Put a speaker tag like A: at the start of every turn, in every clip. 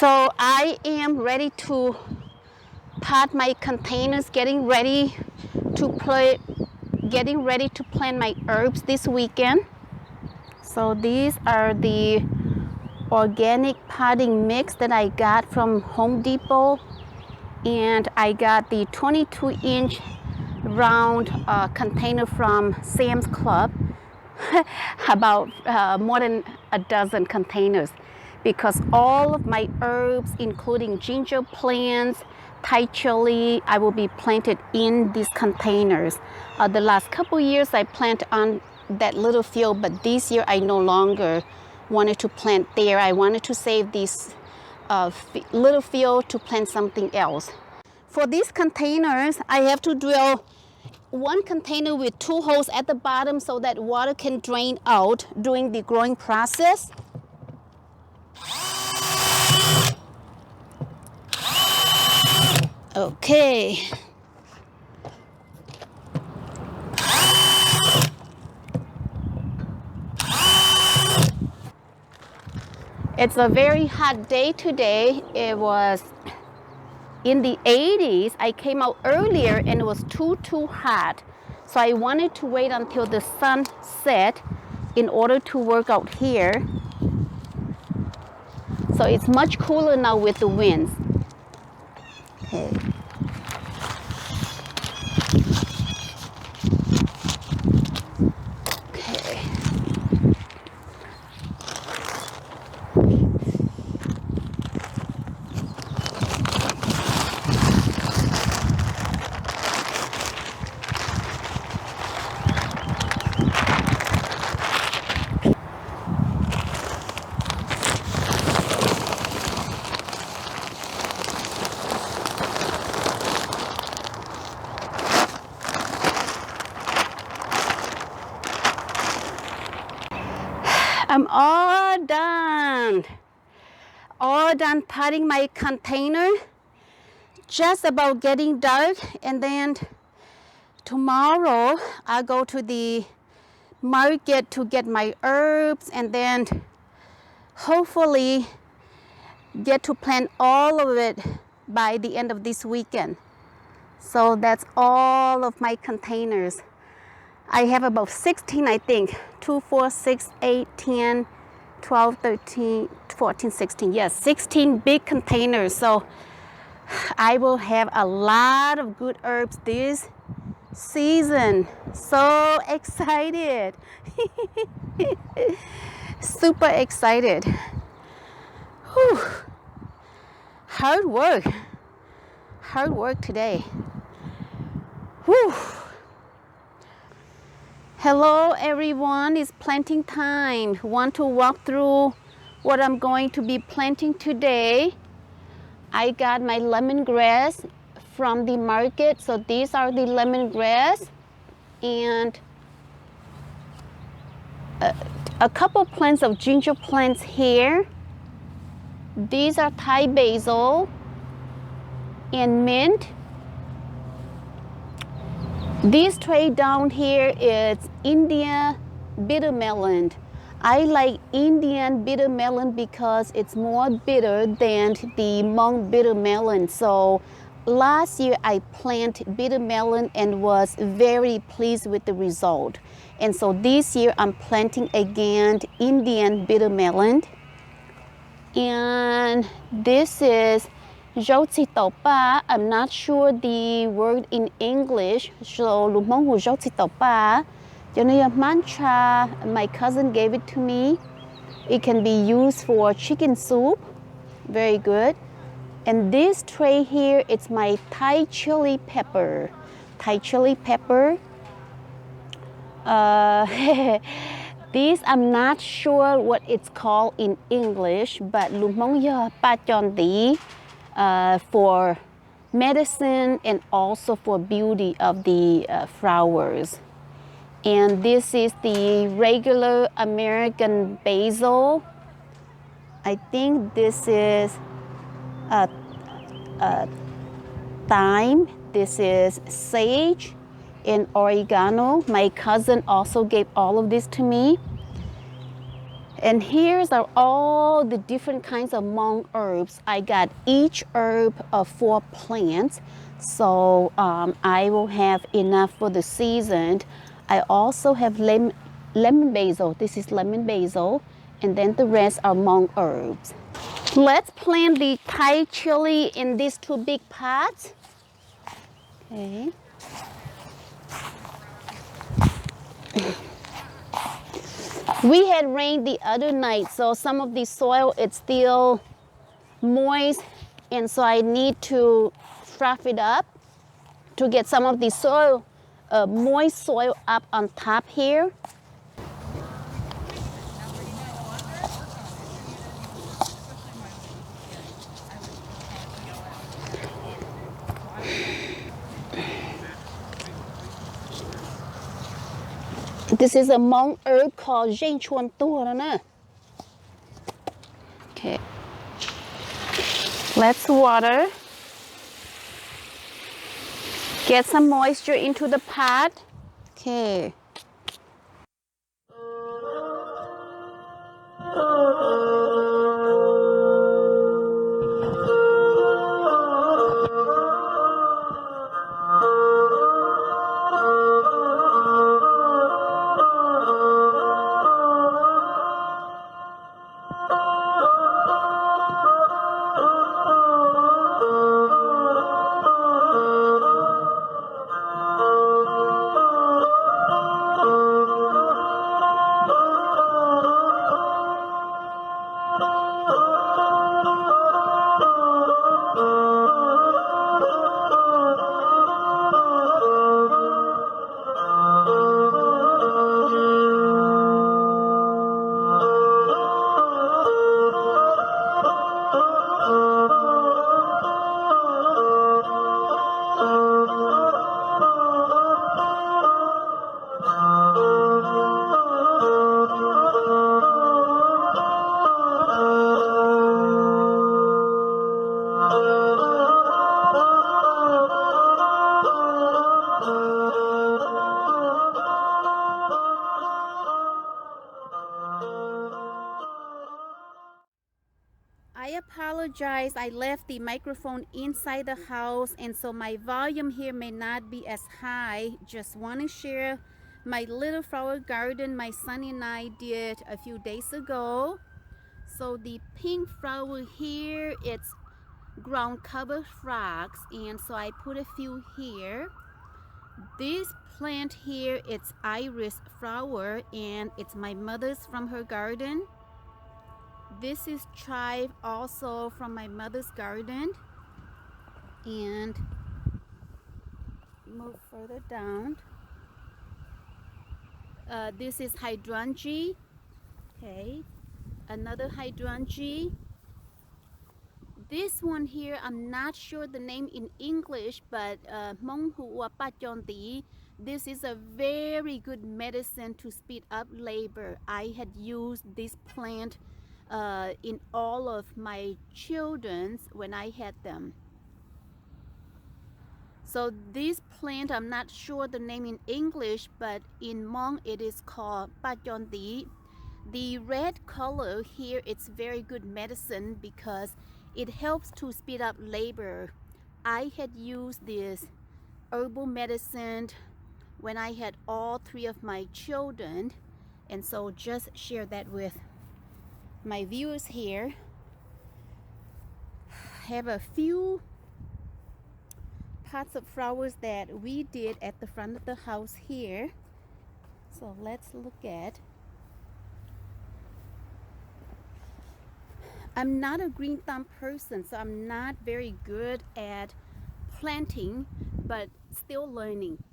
A: So I am ready to pot my containers, getting ready to plant my herbs this weekend. So these are the organic potting mix that I got from Home Depot, and I got the 22-inch round container from Sam's Club, about more than a dozen containers, because all of my herbs, including ginger plants, Thai chili, I will be planted in these containers. The last couple years I plant on that little field, but this year I no longer wanted to plant there. I wanted to save this little field to plant something else. For these containers, I have to drill one container with 2 holes at the bottom so that water can drain out during the growing process. Okay. It's a very hot day today. It was in the 80s. I came out earlier and it was too hot. So I wanted to wait until the sun set in order to work out here. So it's much cooler now with the winds. Okay. I'm all done potting my container. Just about getting dark, and then tomorrow I'll go to the market to get my herbs, and then hopefully get to plant all of it by the end of this weekend. So that's all of my containers. I have about 16, I think. 2, 4, 6, 8, 10, 12, 13, 14, 16. Yes, 16 big containers. So I will have a lot of good herbs this season. So excited. Super excited. Whew. Hard work today. Whew. Hello everyone, it's planting time. Want to walk through what I'm going to be planting today. I got my lemongrass from the market. So these are the lemongrass, and a couple plants of ginger plants here. These are Thai basil and mint. This tray down here is Indian bitter melon. I like Indian bitter melon because it's more bitter than the Hmong bitter melon. So last year I planted bitter melon and was very pleased with the result. And so this year I'm planting again Indian bitter melon. And this is Jotitopa. I'm not sure the word in English. So Lumong Jotitopa. Mancha, my cousin gave it to me. It can be used for chicken soup. Very good. And this tray here, it's my Thai chili pepper. Thai chili pepper. This I'm not sure what it's called in English, but Lumong ya pa chon di. For medicine and also for beauty of the flowers. And this is the regular American basil. I think this is thyme. This is sage and oregano. My cousin also gave all of this to me. And here's are all the different kinds of Hmong herbs. I got each herb of 4 plants, so I will have enough for the season. I also have lemon basil. This is lemon basil, and then the rest are Hmong herbs. Let's plant the Thai chili in these 2 big pots. Okay. We had rain the other night, so some of the soil it's still moist, and so I need to fluff it up to get some of the soil, moist soil up on top here. This is a Hmong herb called Zheng Chuan Tu. Okay. Let's water. Get some moisture into the pot. Okay. I apologize. I left the microphone inside the house, and so my volume here may not be as high. Just want to share my little flower garden my son and I did a few days ago. So the pink flower here, it's ground cover frogs, and so I put a few here. This plant here, it's iris flower, and it's my mother's from her garden. This is chive, also from my mother's garden. And move further down. This is hydrangea. Okay, another hydrangea. This one here, I'm not sure the name in English, but Hmong Hua Pajonti. This is a very good medicine to speed up labor. I had used this plant in all of my children's when I had them. So this plant, I'm not sure the name in English, but in Hmong it is called Pajonti. The red color here, it's very good medicine because it helps to speed up labor. I had used this herbal medicine when I had all 3 of my children, and so just share that with my viewers here. Have a few pots of flowers that we did at the front of the house here. So let's look at. I'm not a green thumb person, so I'm not very good at planting, but still learning.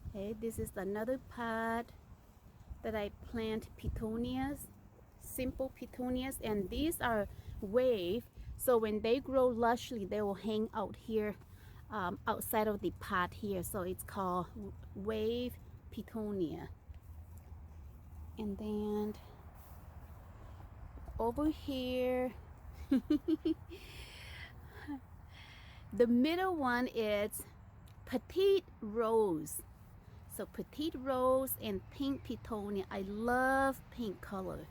A: Okay, this is another pot that I plant petunias, simple petunias, and these are wave, so when they grow lushly they will hang out here outside of the pot here, so it's called wave petunia. And then over here the middle one is petite rose. So petite rose and pink petunia. I love pink color.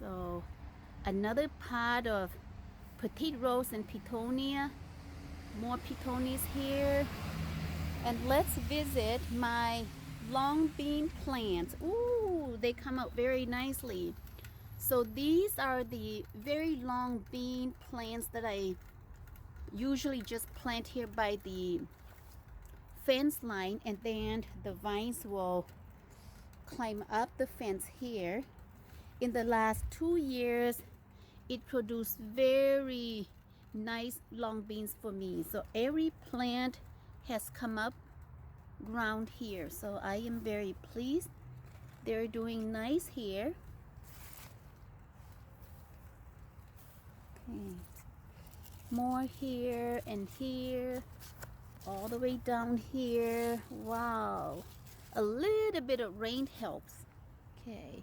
A: So another pot of petite rose and petunia. More petunias here. And let's visit my long bean plants. Ooh, they come out very nicely. So these are the very long bean plants that I usually just plant here by the fence line, and then the vines will climb up the fence here. In the last 2 years, it produced very nice long beans for me. So every plant has come up ground here. So I am very pleased. They're doing nice here. Okay. More here and here, all the way down here. Wow. A little bit of rain helps. Okay.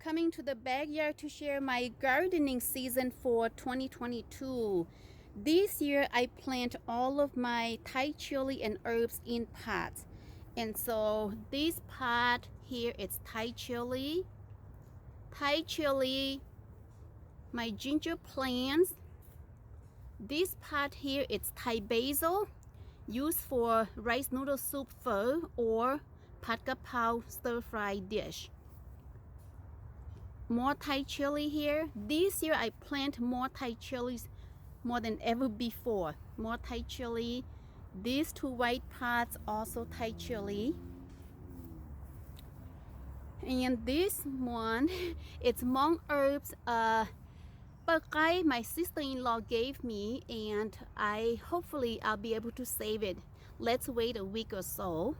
A: Coming to the backyard to share my gardening season for 2022. This year I plant all of my Thai chili and herbs in pots. And so this pot here is Thai chili, my ginger plants. This pot here is Thai basil, used for rice noodle soup pho or pad kap pao stir fry dish. More Thai chili here. This year I plant more Thai chilies more than ever before. More Thai chili. These 2 white pots also Thai chili. And this one, it's Hmong herbs. Pakai my sister-in-law gave me, and hopefully I'll be able to save it. Let's wait a week or so.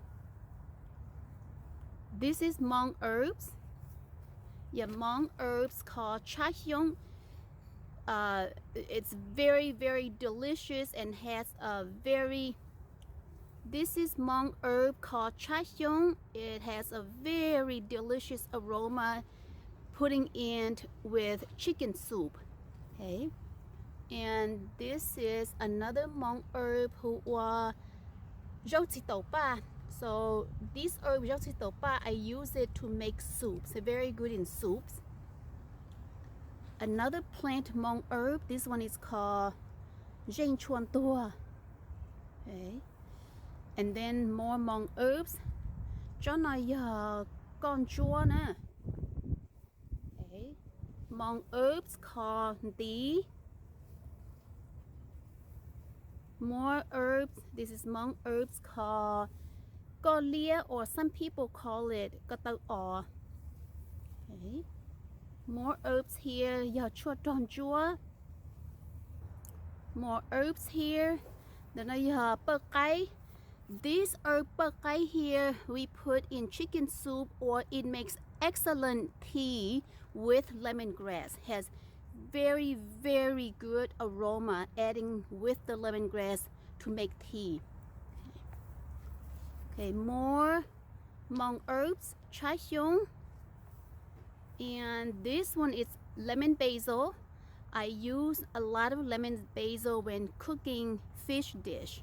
A: This is Hmong herbs. Yeah, Hmong herbs called cha hyung. It's very, very delicious and has a very, this is Hmong herb called cha hyung. It has a very delicious aroma, putting in with chicken soup. Okay. And this is another Hmong herb who was rau chi tau pa. So this herb rau chi tau pa, I use it to make soups. It's very good in soups. Another plant Hmong herb, this one is called Jane Chuan Tua. Okay. And then more Hmong herbs. Cho này con chua nè. Okay. Hmong herbs called the more herbs. This is Hmong herbs called Golia, or some people call it Katau or. Okay. More herbs here. More herbs here. Then I this herb pakai here we put in chicken soup, or it makes excellent tea with lemongrass. Has very, very good aroma, adding with the lemongrass to make tea. Okay, more Hmong herbs, cha hyung. And this one is lemon basil. I use a lot of lemon basil when cooking fish dish.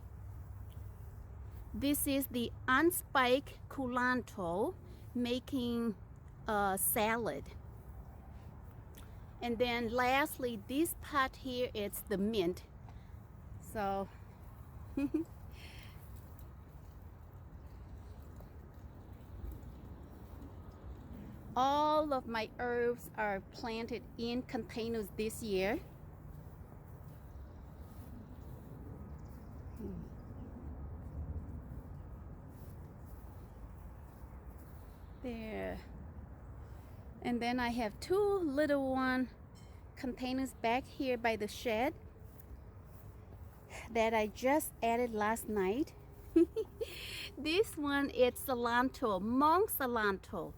A: This is the unspiked culantro, making a salad. And then lastly, this pot here is the mint. So all of my herbs are planted in containers this year. There. And then I have 2 little one containers back here by the shed that I just added last night. This one is cilantro, Hmong cilantro.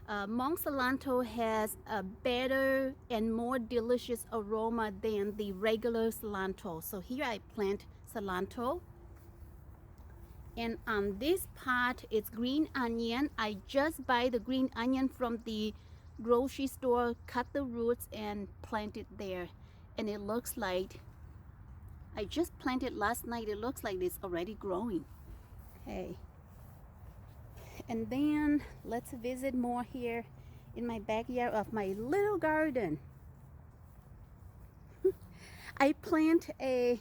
A: Hmong cilantro has a better and more delicious aroma than the regular cilantro. So here I plant cilantro. And on this pot, it's green onion. I just buy the green onion from the grocery store, cut the roots and plant it there. And it looks like, I just planted last night. It looks like it's already growing. Okay. And then let's visit more here in my backyard of my little garden. I plant a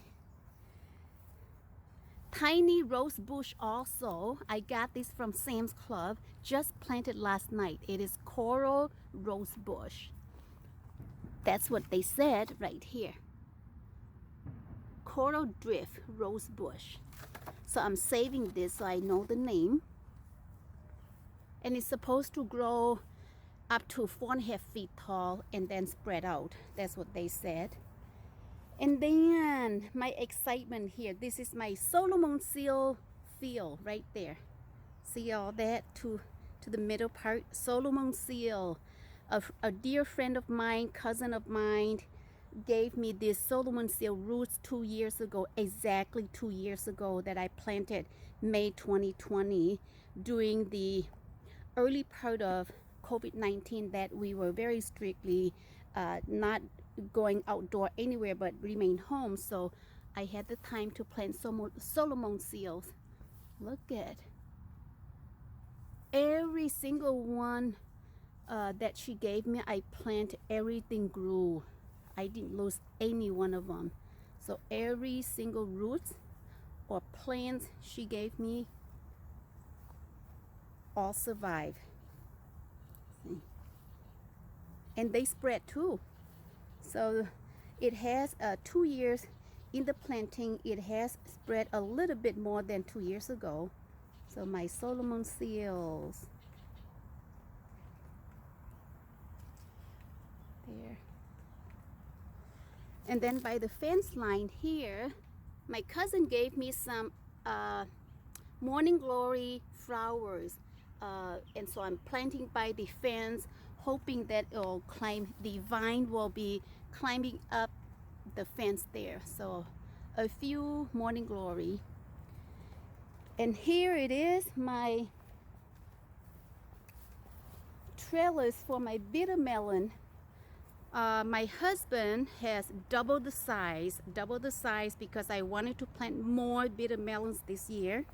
A: tiny rose bush also. I got this from Sam's Club, just planted last night. It is coral rose bush. That's what they said right here. Coral drift rose bush. So I'm saving this so I know the name. And it's supposed to grow up to 4.5 feet tall and then spread out. That's what they said. And then my excitement here. This is my Solomon seal field right there. See all that to the middle part? Solomon seal. A dear friend of mine, cousin of mine, gave me this Solomon seal roots 2 years ago, exactly 2 years ago, that I planted May 2020 during the early part of COVID-19, that we were very strictly not going outdoor anywhere but remain home. So I had the time to plant Solomon seals. Look at every single one that she gave me. I planted, everything grew. I didn't lose any one of them. So every single root or plant she gave me all survive. See? And they spread too. So it has 2 years in the planting. It has spread a little bit more than 2 years ago. So my Solomon seals. There. And then by the fence line here, my cousin gave me some morning glory flowers. And so I'm planting by the fence, hoping that it'll climb, the vine will be climbing up the fence there. So a few morning glory. And here it is, my trellis for my bitter melon. My husband has doubled the size because I wanted to plant more bitter melons this year.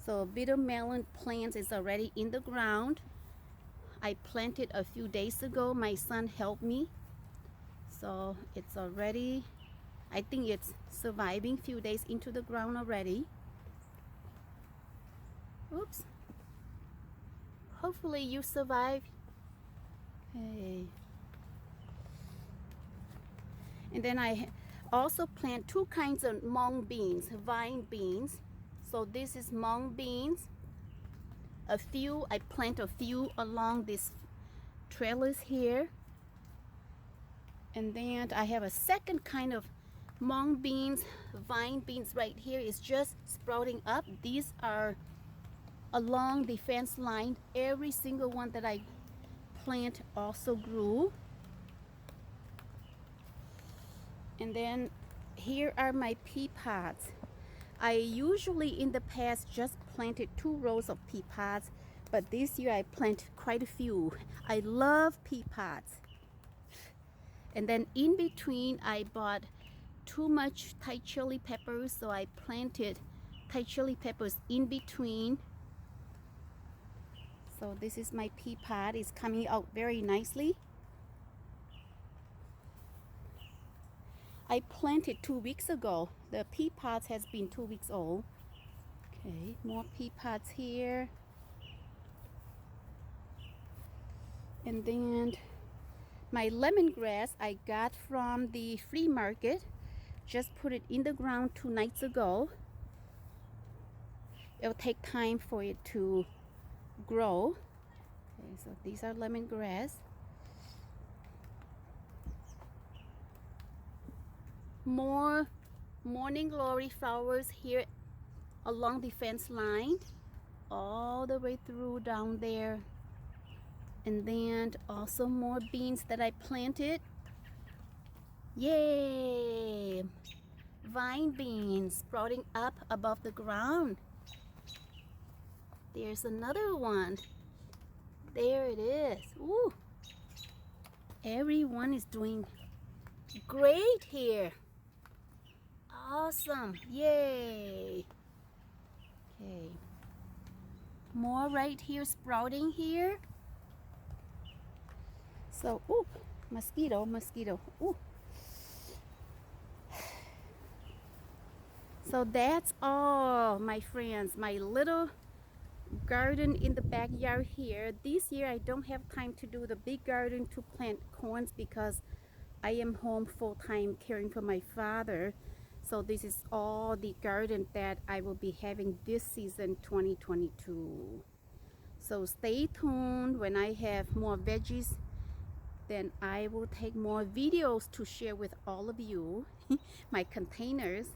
A: So bitter melon plants is already in the ground. I planted a few days ago. My son helped me. So it's already, I think it's surviving few days into the ground already. Oops. Hopefully you survive. Hey. And then I also plant 2 kinds of mung beans, vine beans. So this is mung beans. I plant a few along this trellis here. And then I have a second kind of mung beans, vine beans right here. It's just sprouting up. These are along the fence line. Every single one that I plant also grew. And then here are my pea pods. I usually in the past just planted 2 rows of pea pods, but this year I planted quite a few. I love pea pods. And then in between I bought too much Thai chili peppers, so I planted Thai chili peppers in between. So this is my pea pod. It's coming out very nicely. I planted 2 weeks ago. The pea pods has been 2 weeks old. Okay, more pea pods here. And then my lemongrass I got from the flea market. Just put it in the ground 2 nights ago. It'll take time for it to grow. Okay, so these are lemongrass. More morning glory flowers here along the fence line, all the way through down there. And then also more beans that I planted. Yay! Vine beans sprouting up above the ground. There's another one. There it is. Ooh! Everyone is doing great here. Awesome. Yay. Okay. more right here sprouting here. So, ooh, mosquito, mosquito, ooh. So that's all, my friends, my little garden in the backyard here. This year I don't have time to do the big garden to plant corns because I am home full-time caring for my father. So this is all the garden that I will be having this season 2022. So stay tuned. When I have more veggies, then I will take more videos to share with all of you. My containers.